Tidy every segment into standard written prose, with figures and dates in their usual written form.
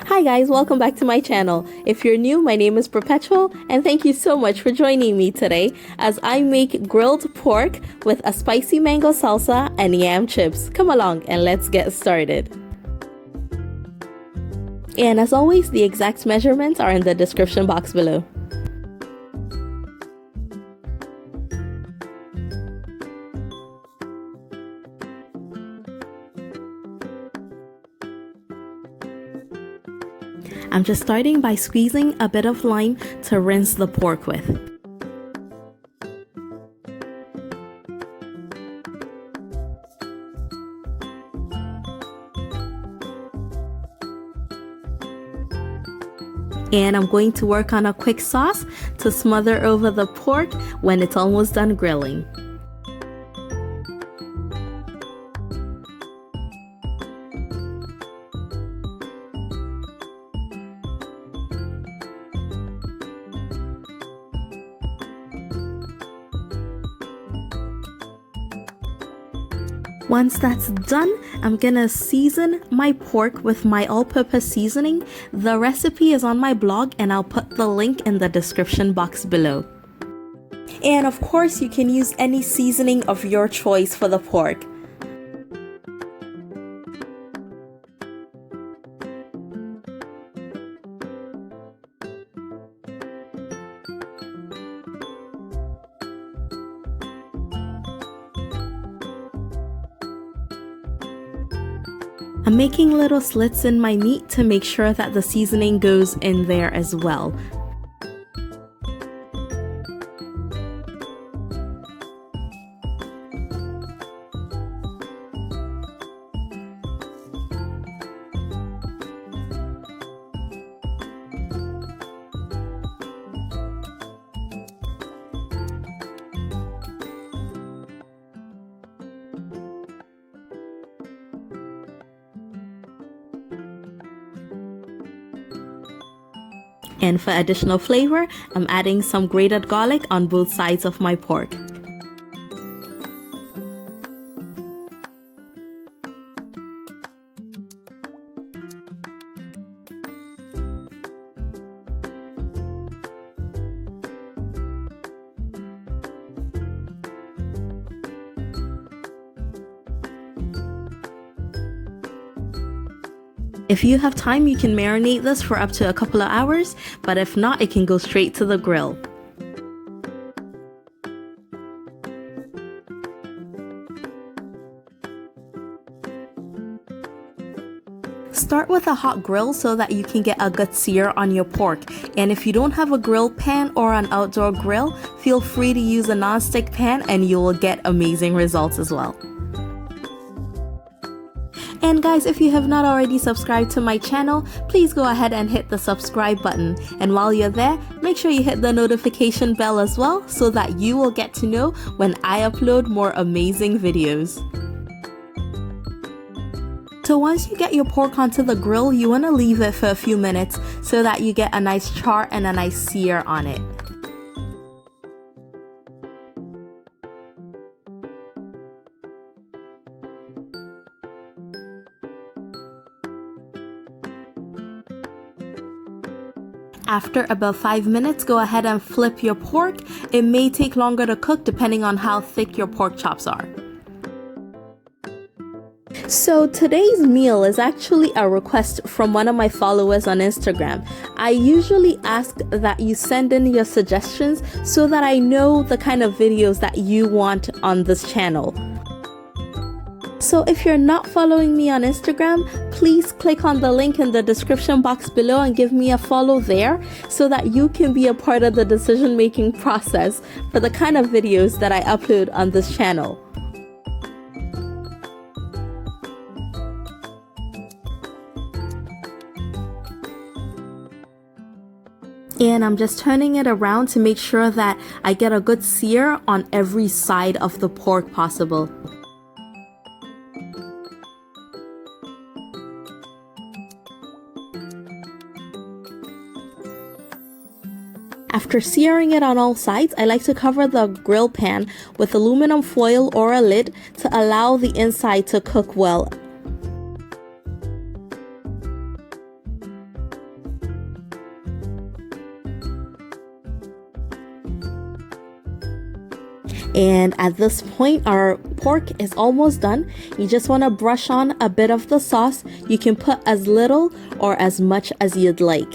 Hi guys, welcome back to my channel. If you're new, my name is Perpetual and thank you so much for joining me today as I make grilled pork with a spicy mango salsa and yam chips. Come along and let's get started. And as always, the exact measurements are in the description box below. I'm just starting by squeezing a bit of lime to rinse the pork with. And I'm going to work on a quick sauce to smother over the pork when it's almost done grilling. Once that's done, I'm gonna season my pork with my all-purpose seasoning. The recipe is on my blog and I'll put the link in the description box below. And of course, you can use any seasoning of your choice for the pork. I'm making little slits in my meat to make sure that the seasoning goes in there as well. And for additional flavor, I'm adding some grated garlic on both sides of my pork. If you have time, you can marinate this for up to a couple of hours, but if not, it can go straight to the grill. Start with a hot grill so that you can get a good sear on your pork. And if you don't have a grill pan or an outdoor grill, feel free to use a non-stick pan and you will get amazing results as well. And guys, if you have not already subscribed to my channel, please go ahead and hit the subscribe button. And while you're there, make sure you hit the notification bell as well so that you will get to know when I upload more amazing videos. So once you get your pork onto the grill, you want to leave it for a few minutes so that you get a nice char and a nice sear on it. After about 5 minutes, go ahead and flip your pork. It may take longer to cook depending on how thick your pork chops are. So today's meal is actually a request from one of my followers on Instagram. I usually ask that you send in your suggestions so that I know the kind of videos that you want on this channel. So if you're not following me on Instagram, please click on the link in the description box below and give me a follow there so that you can be a part of the decision-making process for the kind of videos that I upload on this channel. And I'm just turning it around to make sure that I get a good sear on every side of the pork possible. After searing it on all sides, I like to cover the grill pan with aluminum foil or a lid to allow the inside to cook well. And at this point, our pork is almost done. You just want to brush on a bit of the sauce. You can put as little or as much as you'd like.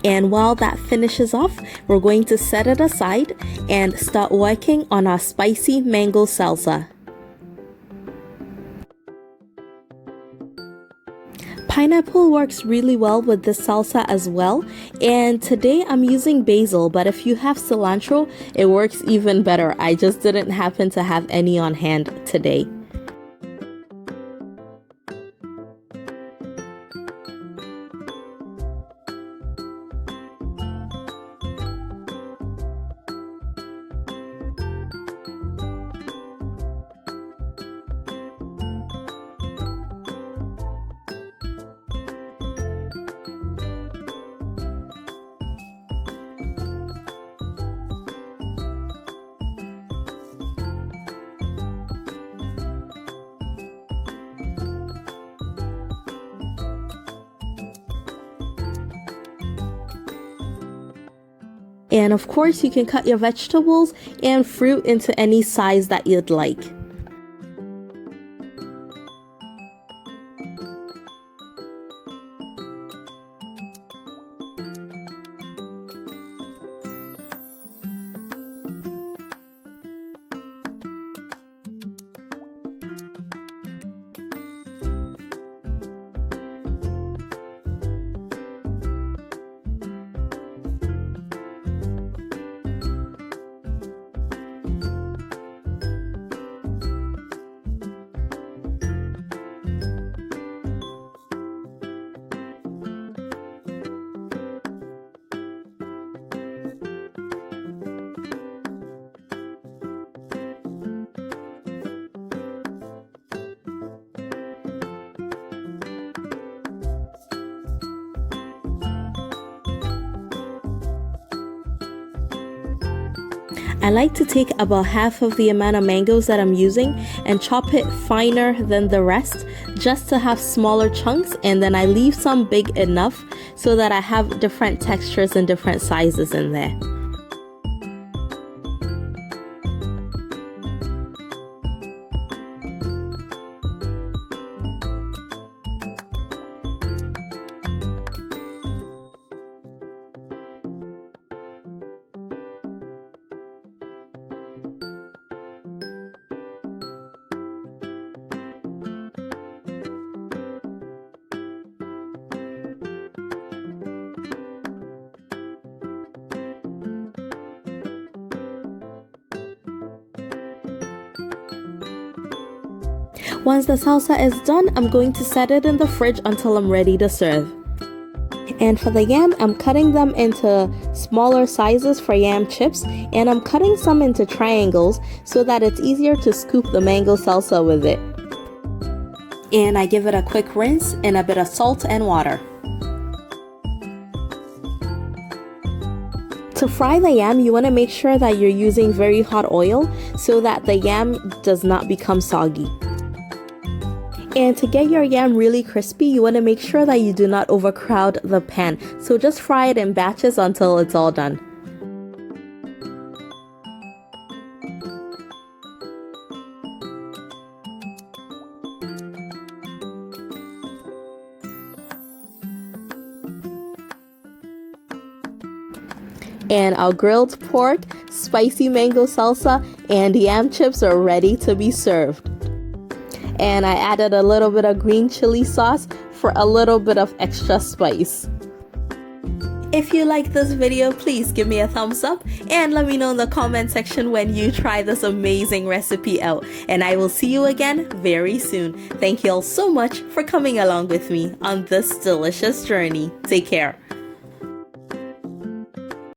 And while that finishes off, we're going to set it aside and start working on our spicy mango salsa. Pineapple works really well with this salsa as well, and today I'm using basil, but if you have cilantro, it works even better. I just didn't happen to have any on hand today. And of course, you can cut your vegetables and fruit into any size that you'd like. I like to take about half of the amount of mangoes that I'm using and chop it finer than the rest just to have smaller chunks, and then I leave some big enough so that I have different textures and different sizes in there. Once the salsa is done, I'm going to set it in the fridge until I'm ready to serve. And for the yam, I'm cutting them into smaller sizes for yam chips, and I'm cutting some into triangles so that it's easier to scoop the mango salsa with it. And I give it a quick rinse in a bit of salt and water. To fry the yam, you want to make sure that you're using very hot oil so that the yam does not become soggy. And to get your yam really crispy, you want to make sure that you do not overcrowd the pan. So just fry it in batches until it's all done. And our grilled pork, spicy mango salsa, and yam chips are ready to be served. And I added a little bit of green chili sauce for a little bit of extra spice. If you like this video, please give me a thumbs up and let me know in the comment section when you try this amazing recipe out. And I will see you again very soon. Thank you all so much for coming along with me on this delicious journey. Take care.